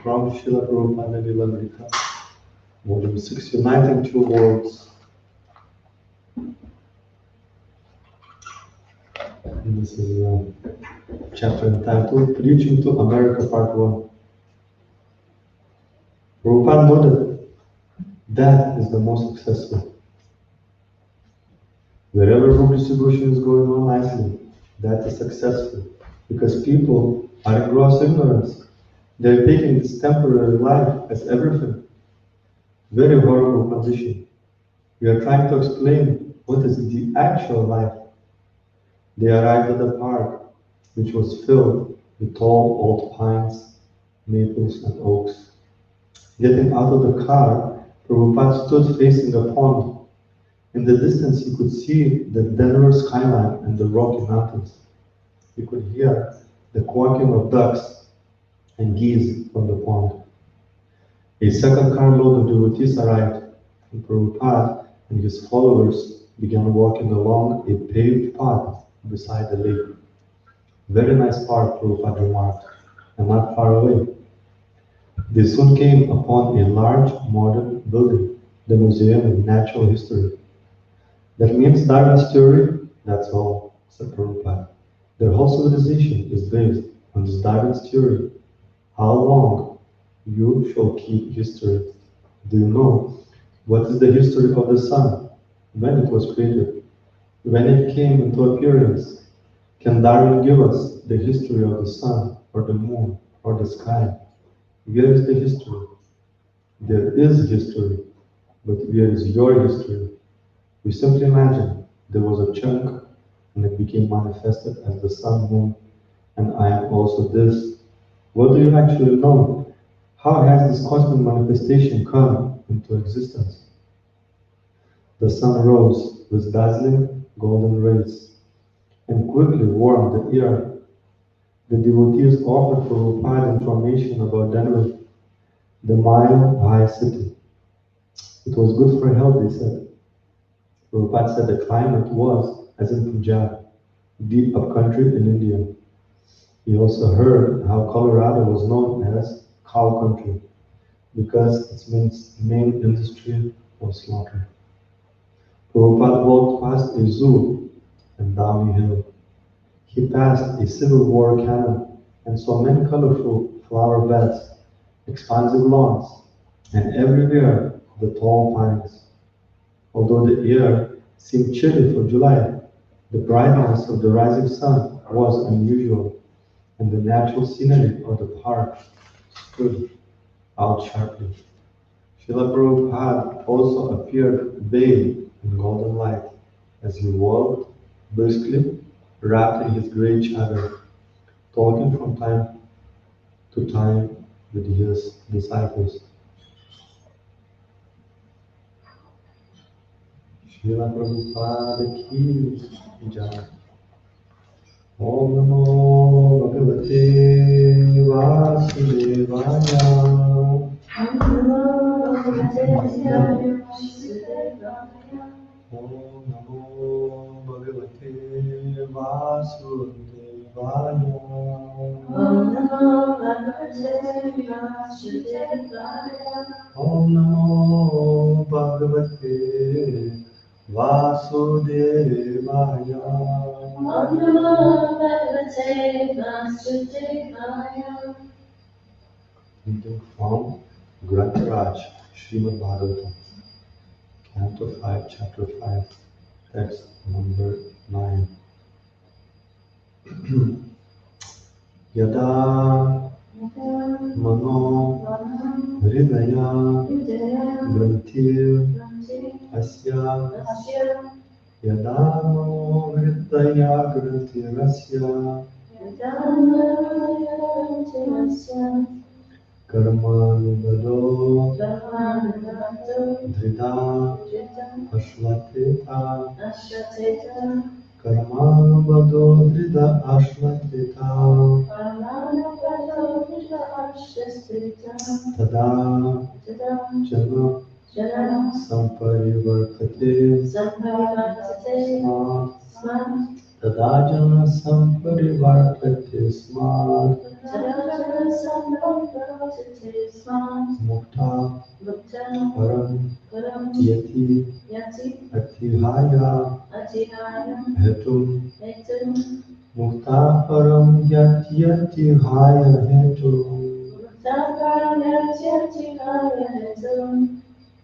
From Srila Prabhupada Lilamrita, Volume 6, Uniting Two Worlds. And this is a chapter entitled Preaching to America, Part 1. Prabhupada noted, that is the most successful. Wherever book distribution is going on nicely, that is successful, because people are in gross ignorance. They're taking this temporary life as everything. Very horrible condition. We are trying to explain what is the actual life. They arrived at a park, which was filled with tall old pines, maples, and oaks. Getting out of the car, Prabhupada stood facing a pond. In the distance, he could see the Denver skyline and the Rocky Mountains. He could hear the quacking of ducks and geese from the pond. A second carload of devotees arrived, and Prabhupada and his followers began walking along a paved path beside the lake. Very nice park, Prabhupada remarked, and not far away. They soon came upon a large modern building, the Museum of Natural History. That means Darwin's theory? That's all, said Prabhupada. Their whole civilization is based on this Darwin's theory. How long you shall keep history? Do you know what is the history of the sun? When it was created? When it came into appearance? Can Darwin give us the history of the sun, or the moon, or the sky? Where is the history? There is history, but where is your history? We simply imagine there was a chunk, and it became manifested as the sun, moon, and I am also this. What do you actually know? How has this cosmic manifestation come into existence? The sun rose with dazzling golden rays and quickly warmed the air. The devotees offered Prabhupada information about Denver, the mile-high city. It was good for health, they said. Prabhupada said the climate was, as in Punjab, deep upcountry in India. He also heard how Colorado was known as cow country, because its main industry was slaughter. Prabhupada walked past a zoo and down a hill. He passed a Civil War cannon and saw many colorful flower beds, expansive lawns, and everywhere the tall pines. Although the air seemed chilly for July, the brightness of the rising sun was unusual, and the natural scenery of the park stood out sharply. Srila Prabhupada also appeared bathed in golden light as he walked briskly, wrapped in his grey chadar, talking from time to time with his disciples. Srila Prabhupada ki jai. Om Namo Bhagavate Vasudevaya. Om Namo Bhagavate Vasudevaya. Om Namo Bhagavate Vasudevaya. Om Namo Bhagavate Vasudevaya. Om Namo Bhagavate Vasudevaya. Reading from Granth Raj, Srimad Bhagavatam, Canto 5, Chapter 5, Text number 9. Yada Mano Hridaya Granthir Asya Yada Mano Hridaya Granthir Asya Karmanubado Dhrida Ashlateta Karmanubado Dhrida Ashlateta Tada Jana Samparivartate Smat Tada Jana Samparivartate Smat Mukta Param Yati Atihaya Hetum Mukta Param Yati Atihaya Hetum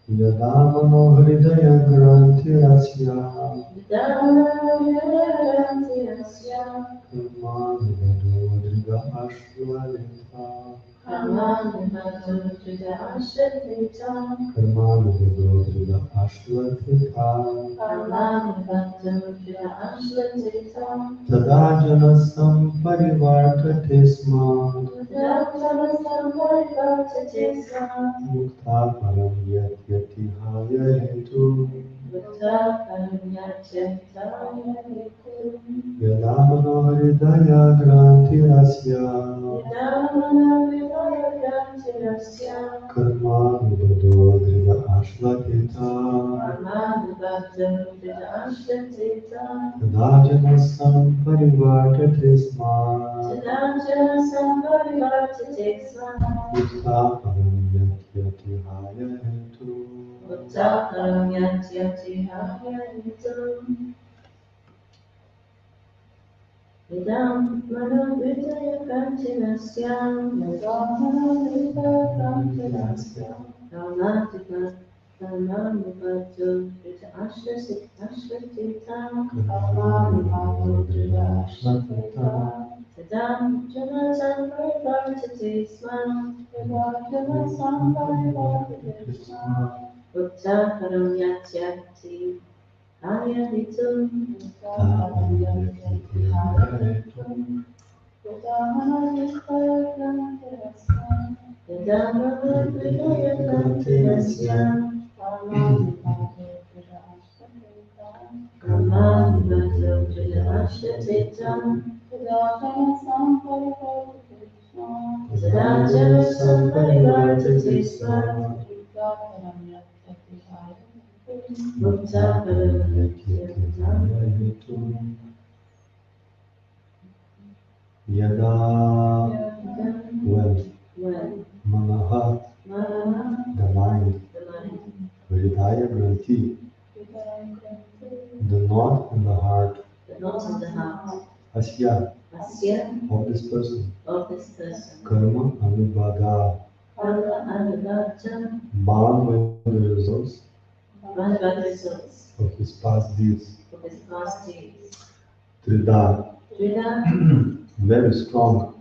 Yada Mano Hridaya Granthirasya Karmanubado Driga Ashvalita Karmanubado Driga Ashvatita Tada Jana Samparivartate Smat Mukta Param Yati Haya Hetu Yada Mano Hridaya Granthirasya Karmanubado Driga Ashvatita Tada Jana Samparivartate Smat Mukta Param Yati Haya Hetu Karmanubado Driga Ashvatita Yada when Manaha the mind Hridaya Granthi the knot in the heart Asya of this person Karma Anubhada bound by the results of his past deeds Trida very strong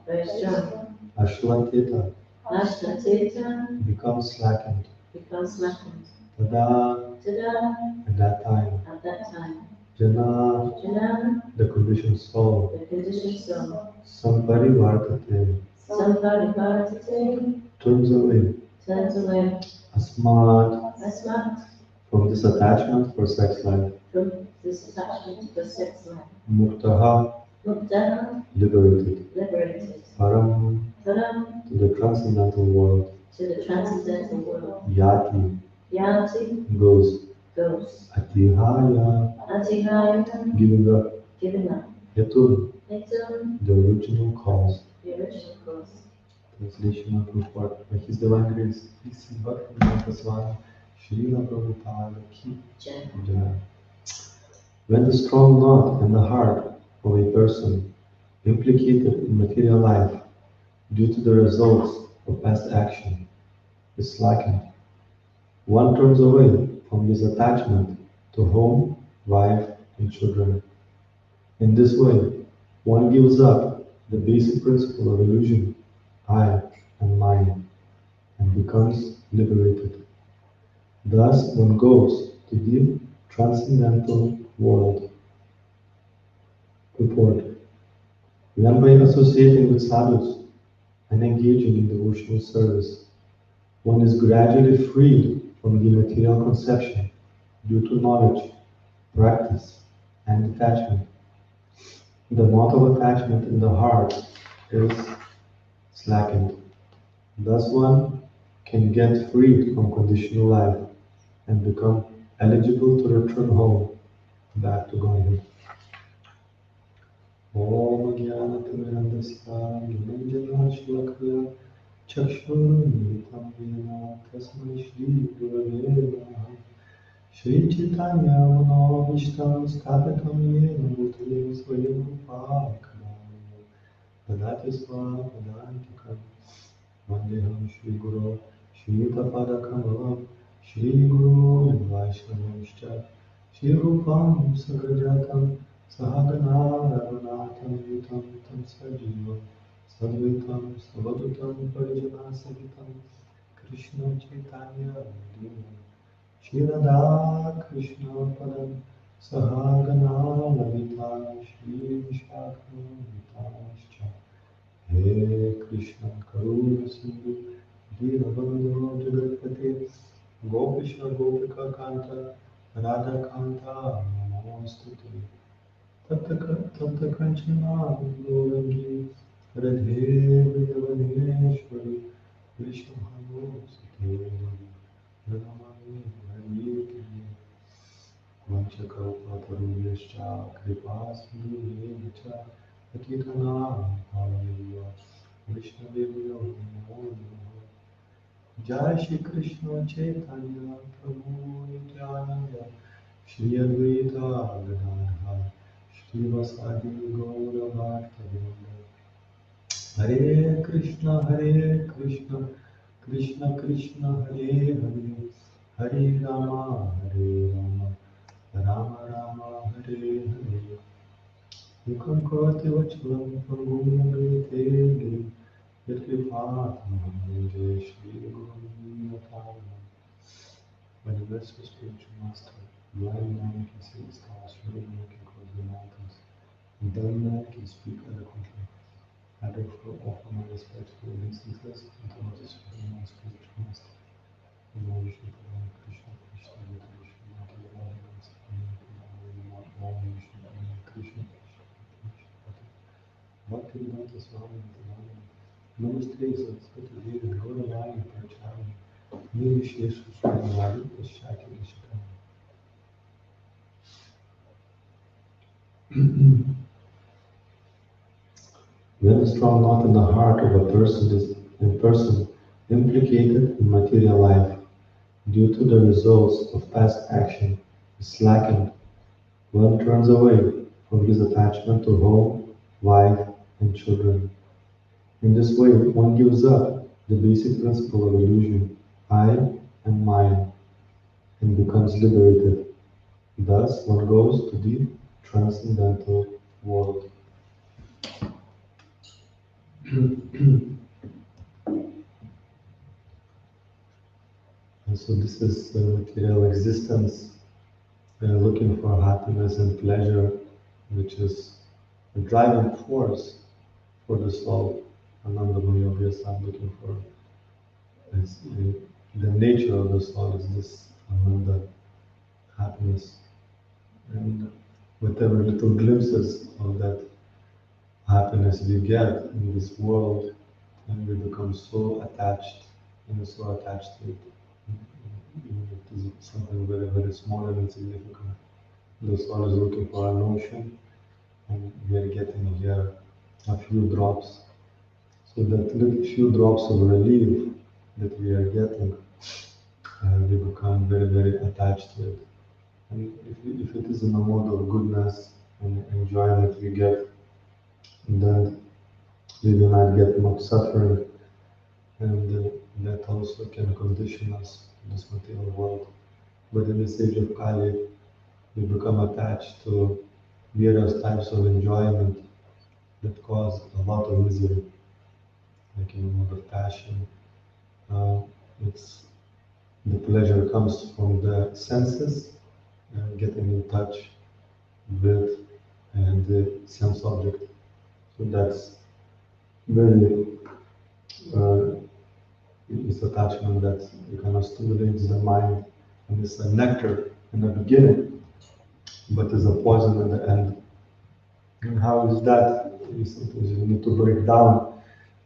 Ashlateta becomes slackened Tada at that time Jana the conditioned soul Samparivartate turns away Asmat from this attachment for sex life Muktaha liberated Param to the transcendental world Yati goes Atihaya giving up Hetu the original cause Translation of report by His Divine Grace P.C. Bhaktivinoda Swami Srila Prabhupada Ki Jai. When the strong knot in the heart of a person implicated in material life due to the results of past action is slackened, one turns away from this attachment to home, wife, and children. In this way, one gives up the basic principle of illusion, I and mine, and becomes liberated. Thus, one goes to the transcendental world. Report. Then by associating with sadhus and engaging in devotional service, one is gradually freed from the material conception due to knowledge, practice, and detachment. The knot of attachment in the heart is slackened. Thus one can get freed from conditional life and become eligible to return home back to Godhead. Om Jnanatimirandasya Gyananjana Shalakaya Chakshurmilitam Yena Tasmai Shri Gurave Namaha Shri Chaitanya Manavishtam Sthapitam Yena Bhutale Swayam Rupa Kadam Dadati Swa Padantikam Vandeham Shri Guru Shri Tapada Kamalam Shri Guru Vaishnavamshcha Shri Rupam Sagrajatam Sahagana Raghunatham Yutam Tam Sajivam Sadvitam Savadutam Parijana Savitam Krishna Chaitanya Devam Shri Radha Krishna Padam Sahagana Lavita Shri Vishakam Vitamscha He Krishna Karuna Sindhu Dīnabandhu Jagatpate Gopishna Gopika Kanta Radha Kanta Namostute Tapta Kanchana Gaurangi Radhe Vrindavaneshwari Vishnuhanu Sute Pranamami Hariye Vanchakalpatarubhyascha Kripa Sindhuvya Patitanam Pavaneva Vaishnavebhyo Namo Namaha Jai Shri Krishna Chaitanya Prabhu Nityananda Shri Advaita Gadadhar Shri Vasadi Gaura Bhaktavrinda Hare Krishna Krishna Krishna Hare Hare Hare Rama Rama Rama Hare Hare Yukam Koti Vachalam Pangum Gite Yatripatam Jai Shri Guru Yatam. When the best spiritual master, blind man can see the stars, reading man can cross the mountains, and dumb man can speak eloquently. I therefore offer my respects to the instances and to the supreme spiritual master. Om Vishnu Padam Krishna Krishna Vita Vishnu Mati Radha Om Vishnu Padam Krishna Krishna Bhakti Vedanta Swami Nityananda Namaste Saraswati Devi Gauravani Prachari Nirvishesha Srimad Paschati Vishakam. When a strong knot in the heart of a person is implicated in material life due to the results of past action is slackened, one turns away from his attachment to home, wife, and children. In this way, one gives up the basic principle of illusion, I and mine, and becomes liberated. Thus, one goes to the transcendental world. And so this is material existence, looking for happiness and pleasure, which is the driving force for the soul. Anandamaya Vyasa, looking for is the nature of the soul is this ananda, happiness, and whatever little glimpses of that happiness we get in this world, and we become so attached, and so attached to it. Even if it is something very, very small and insignificant. The soul is looking for a notion, and we are getting here a few drops. So that little few drops of relief that we are getting, we become very, very attached to it. And if it is in a mode of goodness and enjoyment we get, then we will not get much suffering, and that also can condition us to this material world. But in this age of Kali, we become attached to various types of enjoyment that cause a lot of misery, like in a mode of passion. It's the pleasure comes from the senses, getting in touch with the sense object. So that's very it's attachment that kind of stimulates the mind, and it's a nectar in the beginning, but is a poison at the end. And how is that? Sometimes you need to break down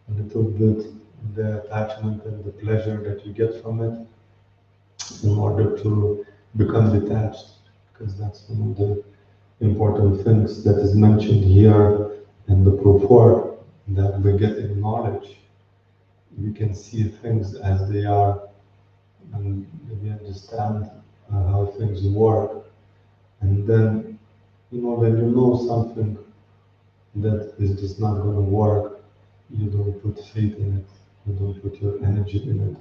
a little bit the attachment and the pleasure that you get from it in order to become detached, because that's one of the important things that is mentioned here in the purport, that by getting knowledge, we can see things as they are, and we understand how things work. And then, when you know something that is just not going to work, you don't put faith in it, you don't put your energy in it.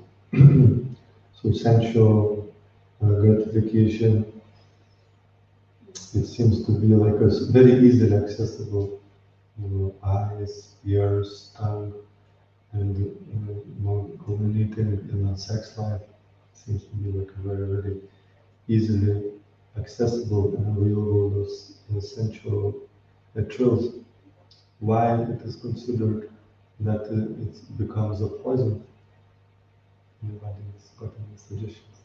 So sensual gratification, it seems to be like a very easily accessible, eyes, ears, tongue, and culminating in a sex life seems to be like a very, very easily accessible and available those sensual thrills. Why it is considered that it becomes a poison? Anybody's got any suggestions?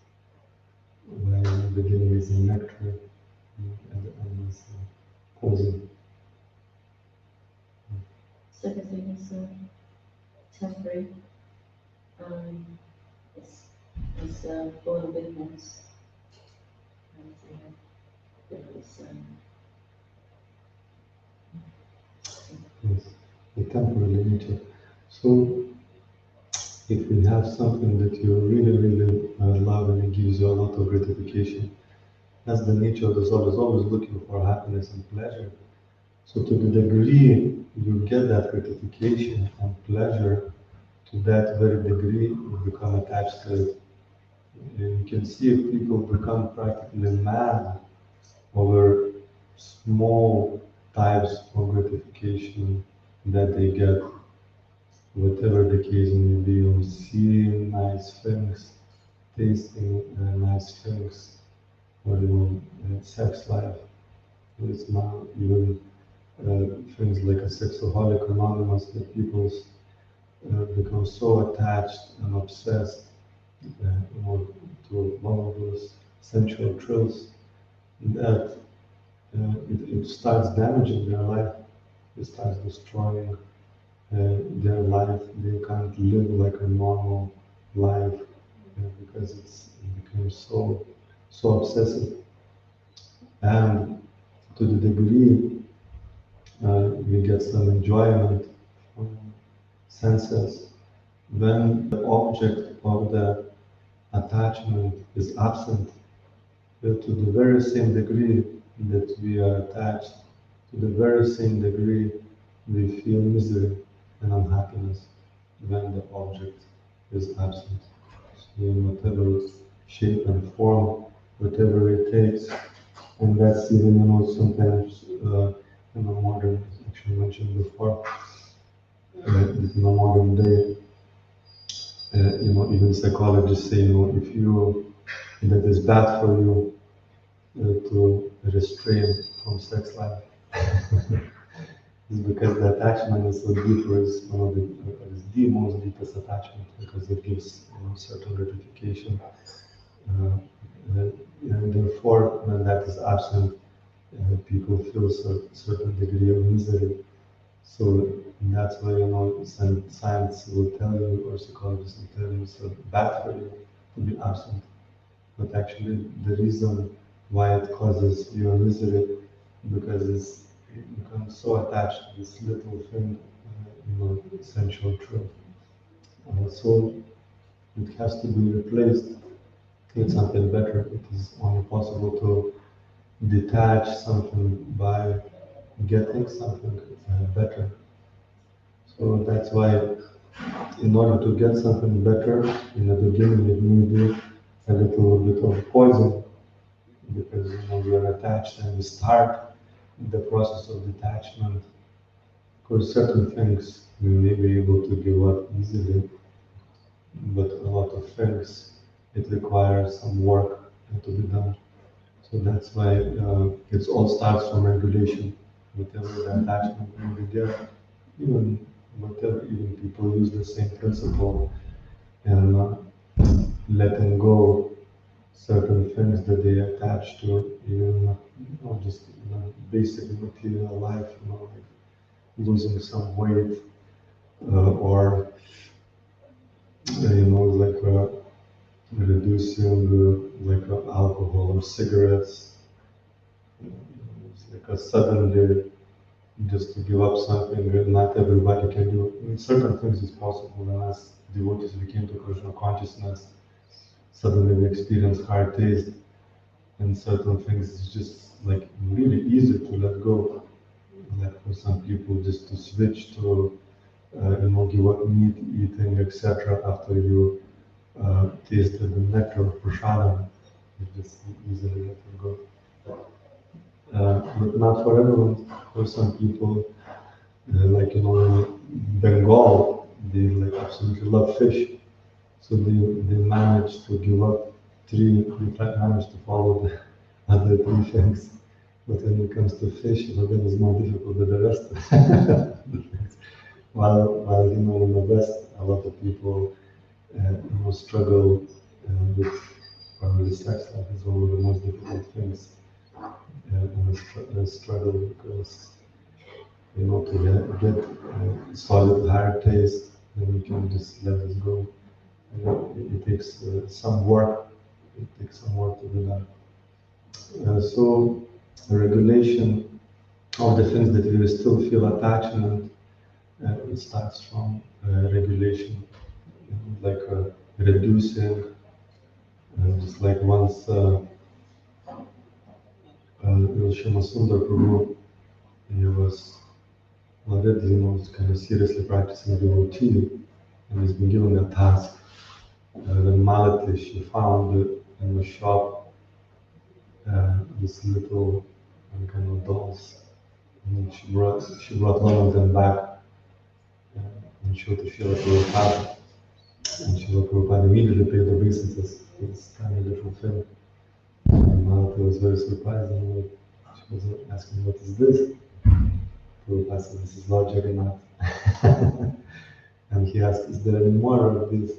Why in the beginning is a nectar and the end is poison? So because it is temporary, it's full of goodness, and it's Yes, the temporary nature. So if you have something that you really, really love and it gives you a lot of gratification, that's the nature of the soul. It's always looking for happiness and pleasure. So to the degree you get that gratification and pleasure, to that very degree you become attached to it. You can see if people become practically mad over small types of gratification that they get, whatever the case may be, on seeing nice things, tasting nice things, or sex life. It's now even things like a Sexaholic Anonymous, that people become so attached and obsessed to one of those sensual thrills that it starts damaging their life. It starts destroying their life. They can't live like a normal life because it becomes so obsessive. And to the degree we get some enjoyment from senses, when the object of the attachment is absent, to the very same degree that we are attached, to the very same degree we feel misery and unhappiness when the object is absent. So in whatever shape and form, whatever it takes, and that's even sometimes modern, as actually mentioned before, in the modern day, even psychologists say, if you that is bad for you to restrain from sex life. It's because the attachment is so deep, or is one of the most deepest attachment, because it gives certain gratification. And therefore, when that is absent, people feel a certain degree of misery. So that's why science will tell you, or psychologists will tell you, it's bad for you to be absent. But actually, the reason why it causes your misery, because it becomes so attached to this little thing, essential truth. So it has to be replaced with something better. It is only possible to detach something by getting something better. So that's why, in order to get something better, in the beginning it may be a little bit of poison, because we are attached and we start the process of detachment. Of course, certain things we may be able to give up easily, but a lot of things, it requires some work to be done. So that's why it all starts from regulation. Whatever the attachment may be there, even whatever, even people use the same principle in letting go certain things that they attach to, even just basic material life, like losing some weight or like reducing like alcohol or cigarettes. It's like a suddenly just to give up something that not everybody can do. I mean, certain things is possible, and as devotees we came to Krishna consciousness, suddenly we experience hard taste, and certain things is just like really easy to let go. Like for some people, just to switch to give up meat eating, etc. After you tasted the nectar of prasadam, you just easily let it go. But not for everyone. For some people, like in Bengal, they like absolutely love fish, so they manage to give up they manage to follow the other three things. But when it comes to fish, then it's more difficult than the rest. While in the West, a lot of people struggle with probably sex life is one of the most difficult things struggle because to get solid hard taste, then you can just let it go. It takes some work. It takes some work to do that. So regulation of the things that we still feel attachment, it starts from regulation, like reducing, just like once Shimasundar Prabhu, he was already, kind of seriously practicing devotee, and he's been given a task. When Malati, she found in the shop this little kind of dolls, and she brought one of them back and showed to Srila Prabhupada, and Srila Prabhupada immediately paid obeisances to this tiny little thing. And Malati was very surprised, and she was asking, "What is this?" Prabhupada said, "This is Lord Jagannath." And he asked, "Is there any more of this?"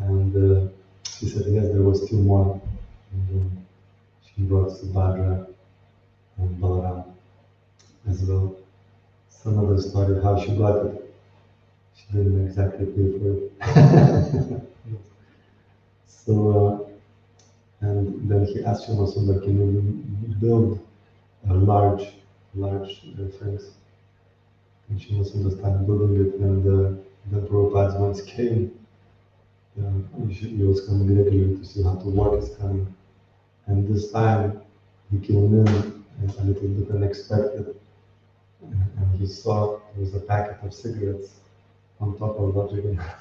And she said, "Yes, there was two more." And she brought Subhadra and Balaram as well. Some other story how she got it. She didn't exactly pay for it. So, and then he asked Shimasundar, "Can you build a large things?" And Shimasundar started building it, and then Prabhupada once came. He was coming regularly to see how the work is coming. And this time he came in a little bit unexpected, and he saw there was a packet of cigarettes on top of Lord Jagannath.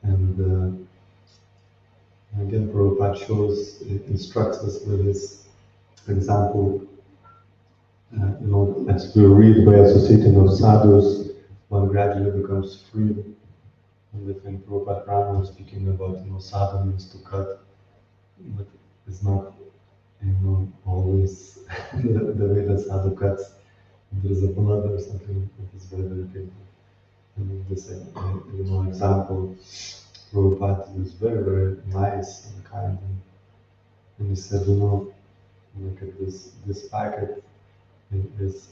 And again, Prabhupada instructs us with his example. As we read by associating of sadhus, one gradually becomes free. And I think Prabhupada Rama was speaking about, sadhu means to cut, but it's not, always the way that sadhu cuts. There is a blood or something that is very, very painful. And this, example, Prabhupada was very, very nice and kind. And he said, look at this packet. It is,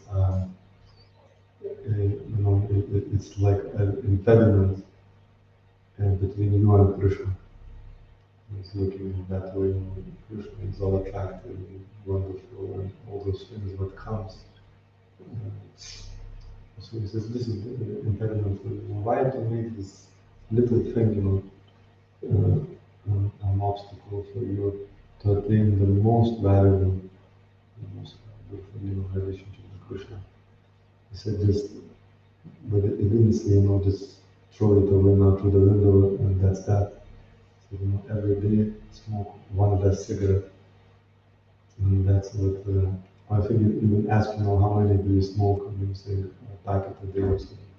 it's like an impediment between you and Krishna. He's looking in that way, Krishna is all attractive, wonderful, and all those things that comes. So he says, this is the impediment for you. Why to make this little thing, an obstacle for you to attain the most valuable, relationship with Krishna? He said, but it didn't say, just throw it away now through the window and that's that. So, every day smoke one less cigarette. And that's what, I think you even ask, how many do you smoke? And you say a packet a day or something.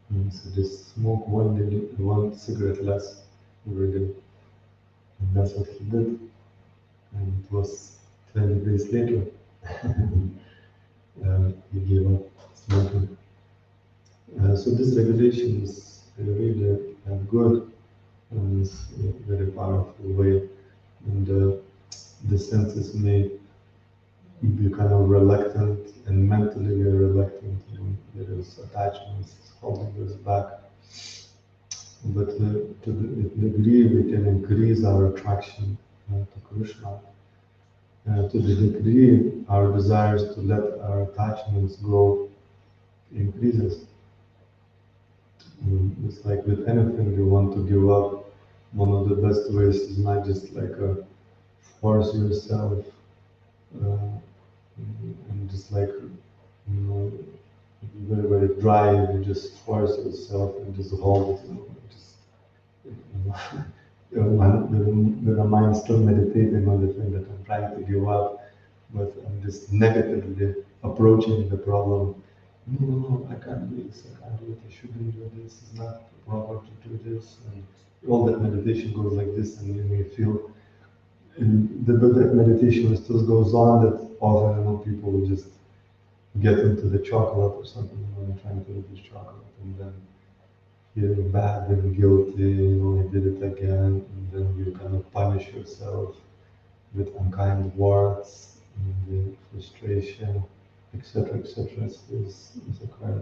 And so just smoke one cigarette less every day. And that's what he did. And it was 20 days later. he gave up smoking. So this regulation is really good and it's a very powerful way. And the senses may be kind of reluctant and mentally we are reluctant when there is attachments holding us back. But to the degree we can increase our attraction to Krishna, to the degree our desires to let our attachments go increases. It's like with anything you want to give up, one of the best ways is not just like force yourself and just like, you know, very, very dry, you just force yourself and just hold it, just, with the mind still meditating on the thing that I'm trying to give up, but I'm just negatively approaching the problem. No, I can't do this, I can't do it, I shouldn't do this, it's not proper to do this. And all that meditation goes like this, and you may feel, but that meditation still goes on, that often people will just get into the chocolate or something, they're trying to eat this chocolate, and then feeling bad and guilty, I did it again, and then you kind of punish yourself with unkind words and frustration, etc., etc. It's a quite a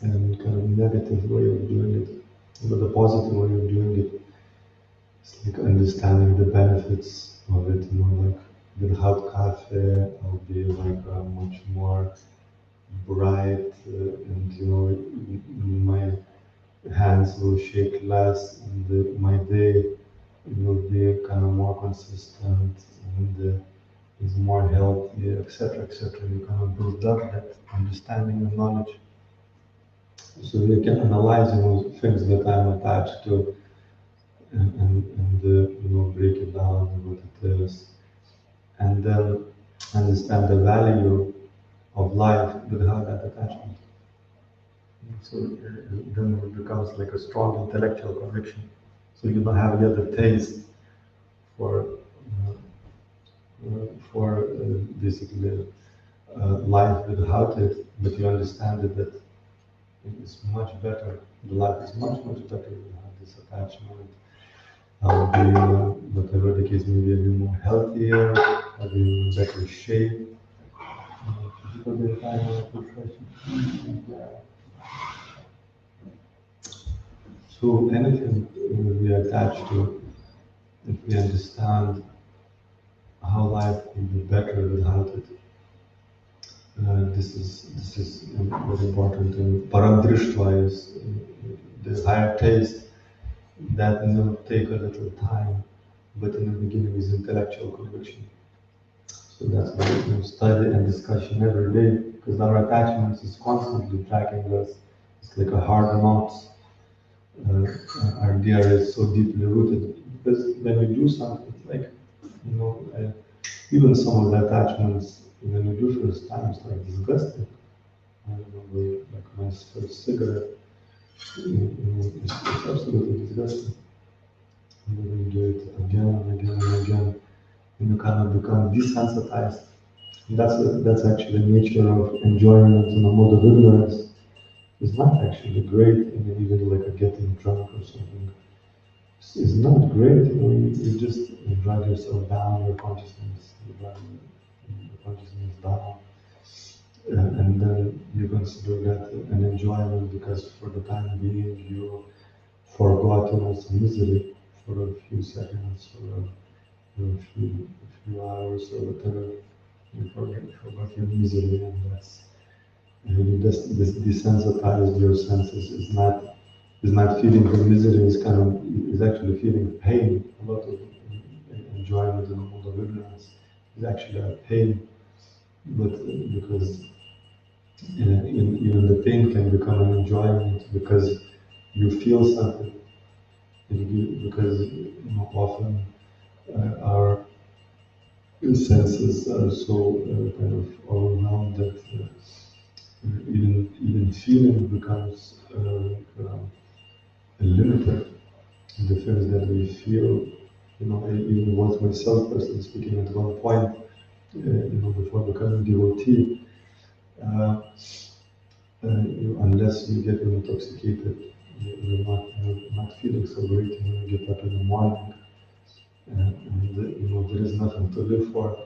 kind of negative way of doing it. But the positive way of doing it is like understanding the benefits of it. Like without cafe, I'll be like much more bright, and my hands will shake less, and my day will be kind of more consistent and is more healthy, etc., etc. You kind of build up that understanding and knowledge, so you can analyze things that I'm attached to, and break it down and what it is, and then understand the value of life without that attachment. So then it becomes like a strong intellectual conviction. So you don't have yet a taste for basically life without it, but you understand it that it's much better. The life is much better without this attachment. I'll be, whatever the case may be, I'll be more healthier, I'll be in better shape. So anything we attach to, if we understand how life can be better without it, this is very important. And paramdrishtva is the higher taste that take a little time, but in the beginning is intellectual conviction. So that's why we study and discussion every day, because our attachments is constantly tracking us. It's like a hard knot. Our idea is so deeply rooted. Because when we do something, like even some of the attachments when you do first time, it's like disgusting. I remember like my first cigarette, it's absolutely disgusting. And then you do it again and again and again, and you kind of become desensitized. And that's actually the nature of enjoyment in a mode of ignorance. It's not actually great, even like getting drunk or something. It's not great, you just drag yourself down, your consciousness, you drag your consciousness down. And then you consider that an enjoyment because for the time being you forgot some misery for a few seconds or a few hours or whatever. You forgot your misery, and that's really this desensitized your senses is not feeling the misery, is actually feeling pain. A lot of enjoyment in the world of ignorance is actually a pain, but because even the pain can become an enjoyment because you feel something, because often our senses are so kind of overwhelmed that even feeling becomes limited. The things that we feel, even once myself personally speaking, at one point before becoming devotee, unless you get intoxicated, you're not feeling so great. You get up in the morning, and there is nothing to live for.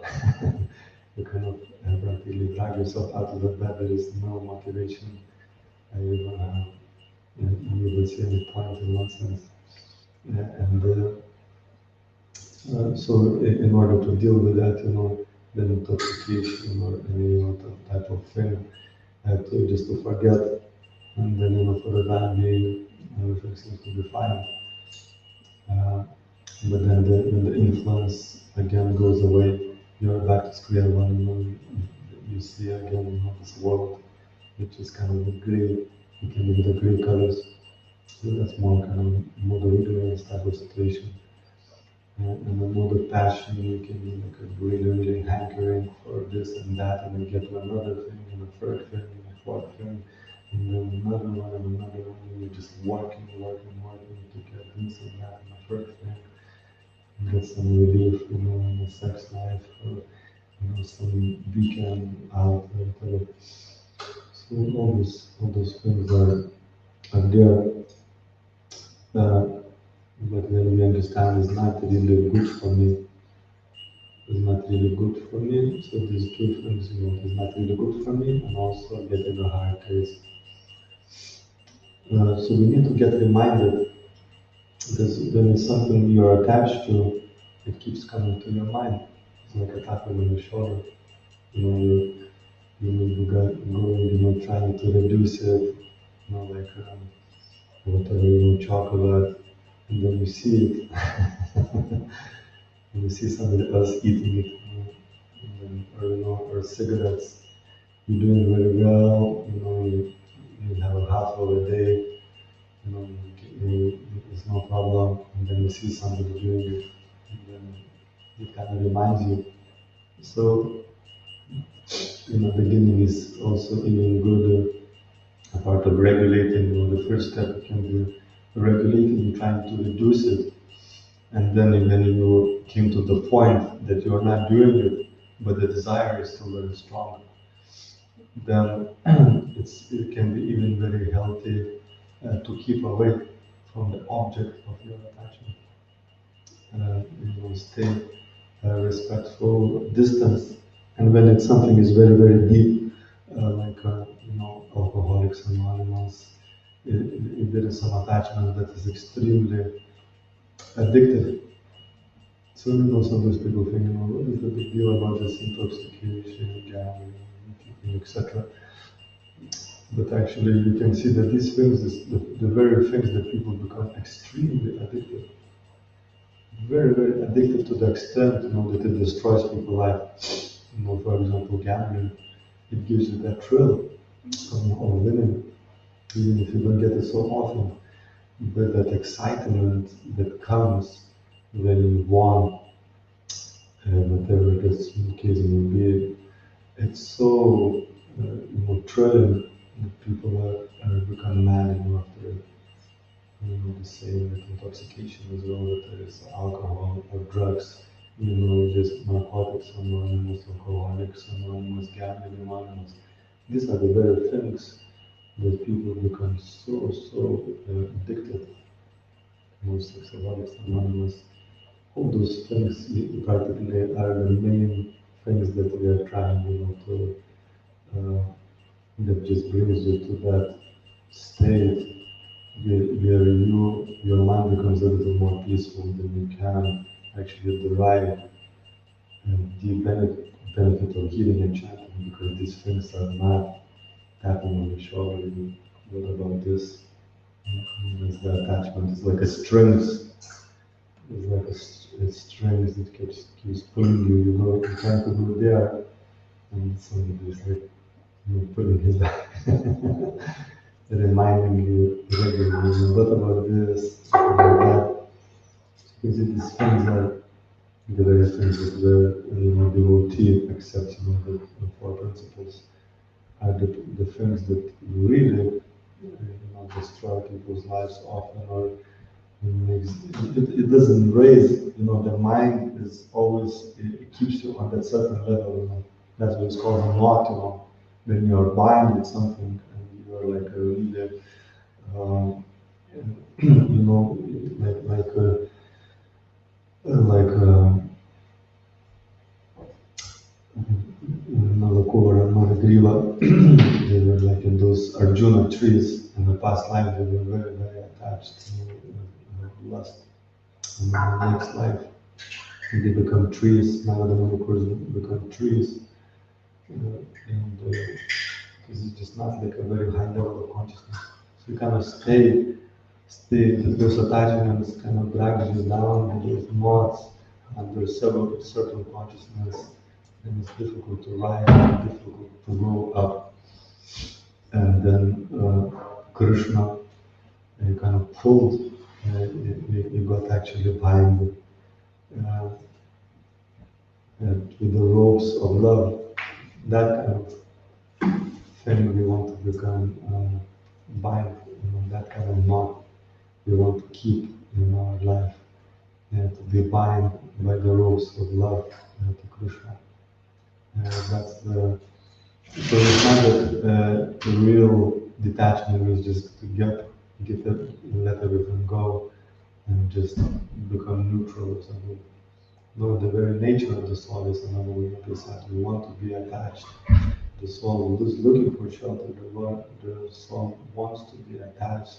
You cannot practically drag yourself out of the bed. There is no motivation. You don't see any point in one sense. So in order to deal with that, the intoxication or any type of thing, to just to forget, and then for the time being, everything seems to be fine. But then when the influence again goes away, you're back to square one. You see again this world, which is kind of gray. You can look at the gray colors. So that's more kind of mood ignorance type of situation. And the mood of passion, you can be like a really hankering for this and that, and you get to another thing, and a third thing, and a fourth thing, and then another one, and another one, and you're just working to get this and that, and a third thing, and get some relief, in the sex life, or some weekend out, or whatever. So all those things are there, but then we understand it's not really good for me. It's not really good for me. So these two things, is not really good for me, and also getting a higher taste. So we need to get reminded, because when it's something you're attached to, it keeps coming to your mind. It's like a tap on the shoulder. You got going, trying to reduce it, like whatever, chocolate, and then you see it, and you see somebody else eating it, or cigarettes. You're doing very well, you have a half of a day, it's no problem, and then you see somebody doing it, and then it kind of reminds you. So, beginning is also even good, a part of regulating, the first step can be regulating, trying to reduce it, and then when you came to the point that you're not doing it, but the desire is still very strong, then it can be even very healthy to keep away from the object of your attachment. Stay respectful distance. And when it's something is very, very deep, like Alcoholics Anonymous, if there is some attachment that is extremely addictive. So sometimes people think, what is the big deal about this intoxication, gambling, etc. But actually, you can see that these things, the very things that people become extremely addicted, very, very addicted to the extent, that it destroys people's life. For example, gambling, it gives you that thrill of winning, even if you don't get it so often. But that excitement that comes when you won, whatever this case may be, it's so thrilling that people are become mad after it. The same with intoxication as well, that there is alcohol or drugs, just narcotics anonymous, alcoholics anonymous, gambling anonymous. These are the very things that people become so addicted. Alcoholics anonymous, all those things practically are the main things that we are trying, to that just brings you to that state where your mind becomes a little more peaceful, then you can actually derive the benefit of healing and chanting, because these things are not tapping on the shoulder. What about this? It's the attachment. It's like a strings. It's like a strings that keeps pulling you. You're trying to go there, and somebody is like pulling his back. Reminding you regularly, what about this, what about that? Because these things are the very things that the devotee accepts, the four principles are the things that really destroy people's lives often, or It doesn't raise, the mind is always, it keeps you on that certain level. That's what it's called a knot. When you're bind with something and you're like a really, um, like Nalakura and Managriva, they were like in those Arjuna trees in the past life, they were very, very attached to lust. And in the next life, they become trees. Now the Manipuras become trees. And this is just not like a very high level of consciousness. So you kind of stay, those attachments kind of drags you down, and there's knots, and there's several certain consciousness, and it's difficult to rise, difficult to grow up. And then Krishna kind of pulled, you got actually bind with the ropes of love. That kind of thing we want to become bind, that kind of knot we want to keep in our life, to be bind by the ropes of love to Krishna. That's the So it's not that the real detachment is just to get it, let everything go, and just become neutral or something. No, the very nature of the soul is another way of this. We want to be attached. The soul is looking for shelter. The soul wants to be attached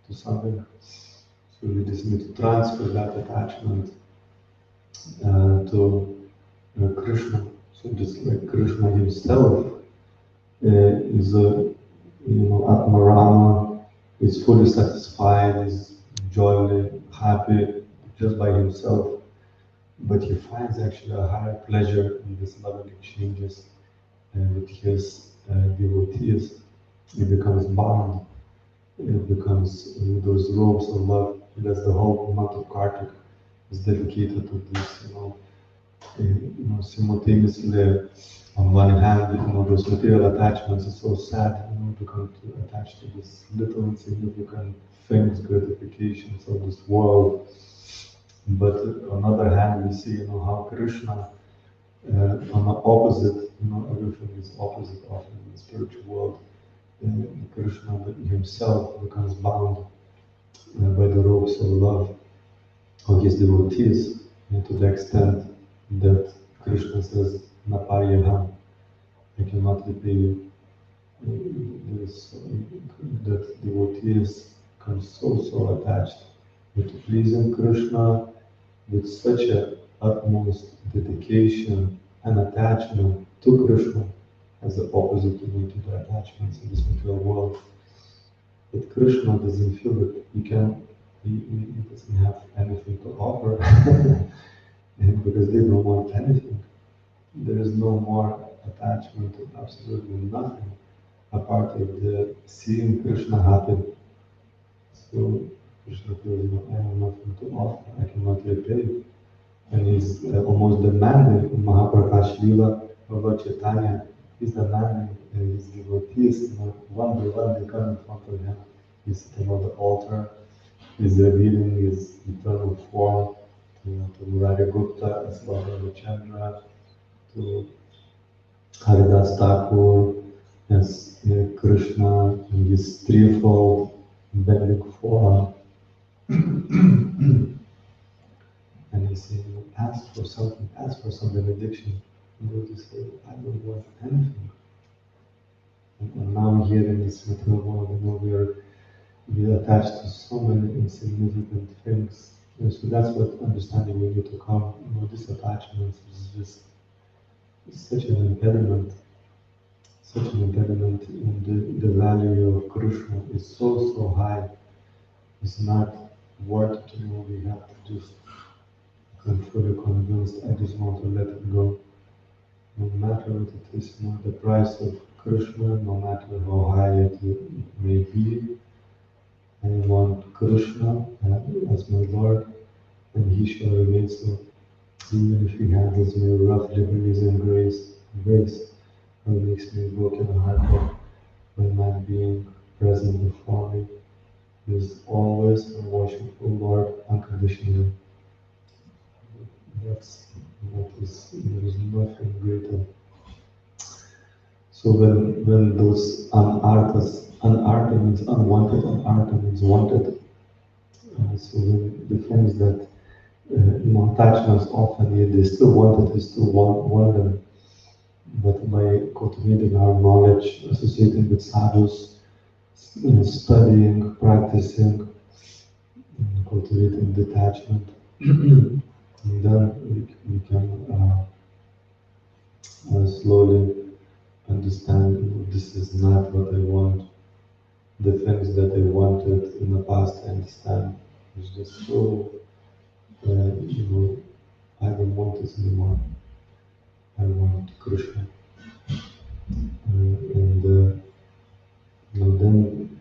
to something. So we just need to transfer that attachment to Krishna. So just like Krishna himself is a, Atmarama, is fully satisfied, is joyfully happy just by himself, but he finds actually a higher pleasure in this loving exchanges with his devotees. He becomes bound, it becomes those robes of love. That's the whole month of Kartik is dedicated to this, simultaneously. On one hand, those material attachments are so sad, become too attached to this little insignificant things, gratifications of this world. But on the other hand, we see, how Krishna, on the opposite, everything is opposite often in the spiritual world. Krishna himself becomes bound by the ropes of love of his devotees, to the extent that Krishna says, Naparyaham, I cannot repay you. That devotees become so attached with pleasing Krishna with such a utmost dedication and attachment to Krishna as the opposite to the attachments in this material world. But Krishna doesn't feel that he doesn't have anything to offer because they don't want anything. There is no more attachment to absolutely nothing apart of the seeing Krishna happy. So Krishna feels, I have nothing to offer, I cannot repay. And he's almost demanding in Mahaprakash Lila, Lord Chaitanya, he's demanding his devotees, one by one they come in front of him. He's sitting on the altar, he's revealing his eternal form to Murari Gupta, as well as Chandra, to Haridas Thakur, as Krishna in his threefold bending form. And he said, ask for some benediction. And Lord say, I don't want anything. And now here in this material world, we are attached to so many insignificant things. And so that's what understanding we need to come. This attachment is just such an impediment. And the value of Krishna is so high. It's not worth it. We have to just become fully convinced. I just want to let it go. No matter what it is, the price of Krishna, no matter how high it may be, I want Krishna as my Lord, and He shall remain so. Even if He handles me roughly with His grace, or makes me broken hearted by not being present before me. is always a worshipful Lord unconditionally. There is nothing greater. So when those unartha means unwanted, unartha means wanted. So the things that attachments often, yet they still wanted, they still want them. But by cultivating our knowledge, associating with sadhus, studying, practicing, cultivating detachment, and then we can slowly understand this is not what I want. The things that I wanted in the past, I understand. It's just so, I don't want this anymore. I want Krishna. And then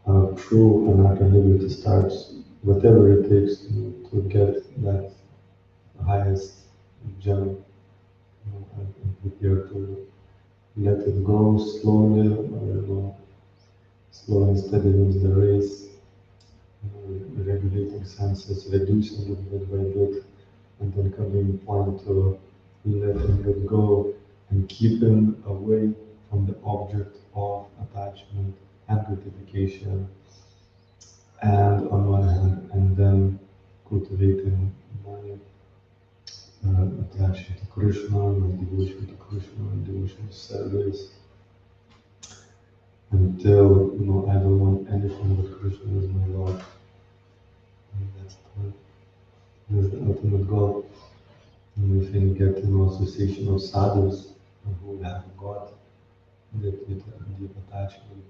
our true anartha starts, whatever it takes to get that highest gem, and prepare to let it go slowly, or slow and steady wins the race, regulating senses, reducing it bit by bit, and then coming point to letting it go and keeping away from the object of attachment and gratification, and on one hand, and then cultivating my attraction to Krishna, my devotion to Krishna, my devotion to service, until I don't want anything but Krishna as my Lord. And that's the ultimate goal. And if you get association of sadhus who have got that deep attachment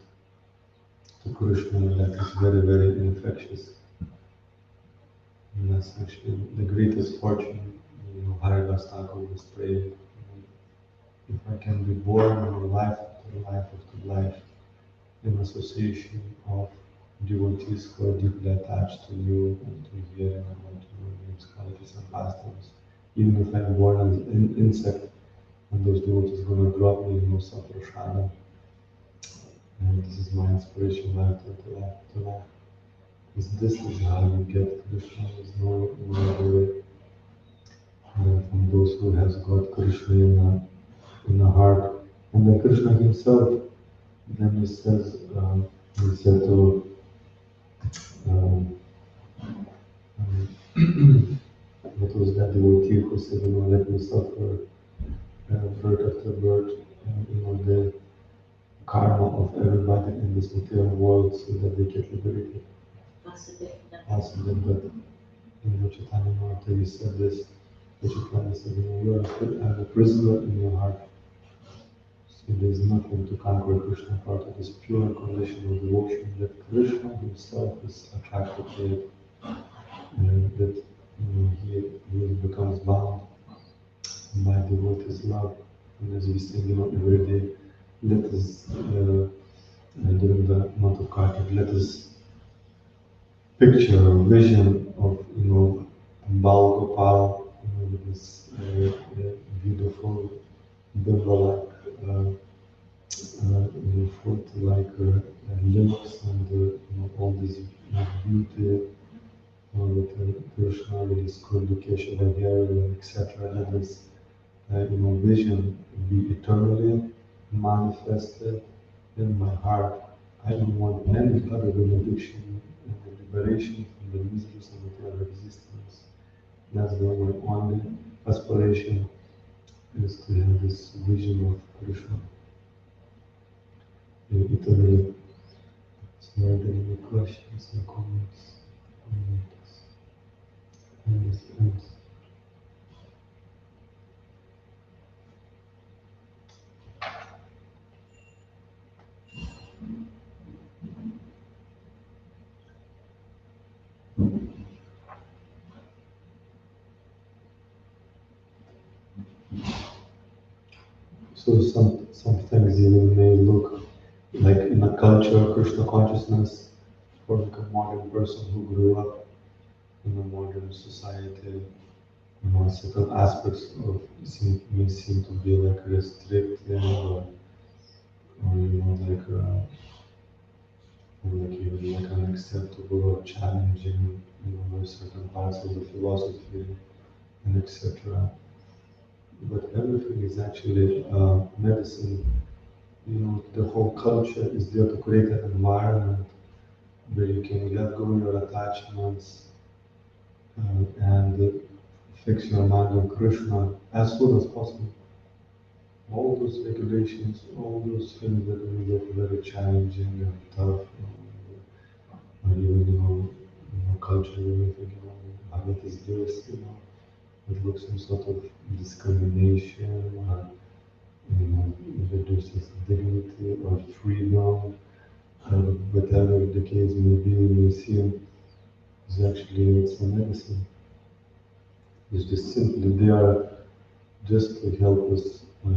to Krishna, that is very, very infectious. And that's actually the greatest fortune. Haridas Thakur was praying, if I can be born in a life after life after life in association of devotees who are deeply attached to you and to hearing about your names, qualities, and pastimes. Even if I'm born as an insect, and those devotees are going to drop me in Saprashana, and this is my inspiration life to life to life. Because this is how you get Krishna, there's no other way. From those who has got Krishna in the heart. And then Krishna himself, then he says, he said to um, what was that devotee who said, let me suffer bird after bird, the karma of everybody in this material world so that they get liberated. But in Chaitanya Mahaprabhu he said this, Chaitanya said, you are a prisoner in your heart. So there is nothing to conquer Krishna part of this pure conditional devotion that Krishna himself is attracted to it, and that he becomes bound by devotee's love. And as we sing every day, let us during the month of Kartik, let us picture a vision of Bal Gopal, with this beautiful Bimba-like foot, like limbs, and all this beauty with Krishna, with his Kundu Keshava hair, etc. Let this vision be eternally manifested in my heart. I don't want any other than addiction and liberation from the miseries of material existence. That's my only aspiration, is to have this vision of Krishna eternally. So are there any questions or comments on this? So some things even may look like in a culture, Krishna consciousness, for like a modern person who grew up in a modern society, certain aspects of may seem to be like restricted, or like like even like unacceptable or challenging, certain parts of the philosophy and etc. But everything is actually medicine. The whole culture is there to create an environment where you can let go your attachments and fix your mind on Krishna as soon as possible. All those regulations, all those things that we look very challenging and tough, or even culturally we think, what is this? It looks some sort of discrimination or reduces dignity or freedom, whatever the case may be. We see it's a medicine. It's just simply there just to help us to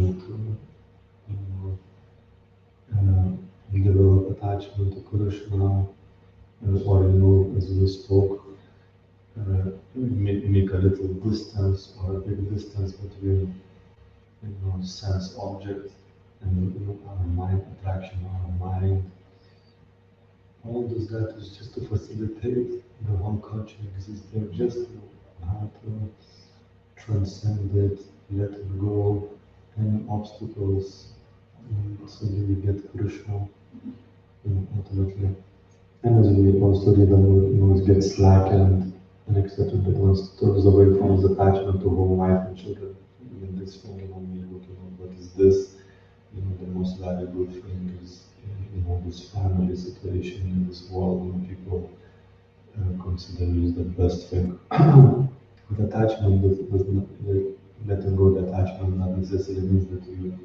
develop attachment to Krishna, or as we spoke, make a little distance or a big distance between sense object and our mind, attraction, our mind. All this that is just to facilitate the whole culture exists there, just how to transcend it, let it go, any obstacles, so that we get Krishna ultimately. And as we also read the mood, get slackened and etc. That once turns away from his attachment to home life and children. This thing, we look, what is this? The most valuable thing is, this family situation in this world. People consider it the best thing. But attachment does not, letting go the attachment not necessarily means that you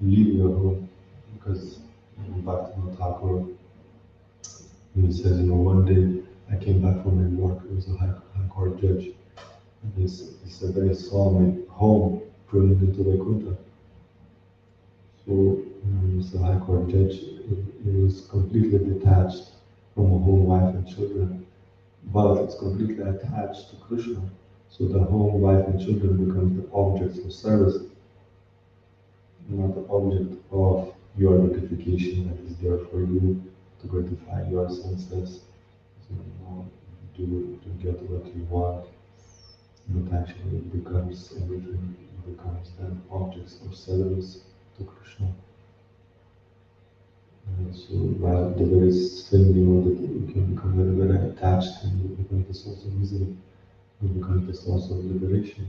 leave your home, because Bhaktivinoda Thakur, he says, one day I came back from my work. He was a high court judge, and he said I saw my home turning into Vaikuntha. So as a high court judge, he was completely detached from a home, wife and children, but it's completely attached to Krishna. So the home, wife and children becomes the objects of service, not the object of your gratification that is there for you to gratify your senses, to get what you want. But actually it becomes everything, it becomes then objects of service to Krishna. So while the very thing, that you can become very, very attached, and you become the source of misery, you become the source of liberation.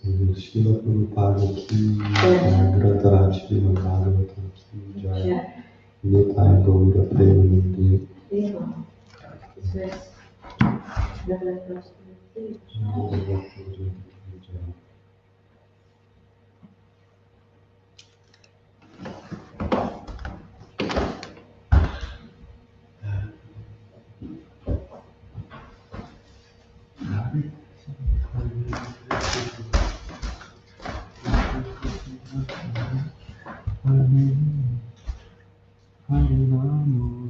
Srila Prabhupada ki jai, Grantaraj Srimad Bhagavatam ki jai, Nitai Gaura Premanandi. Hari Rama.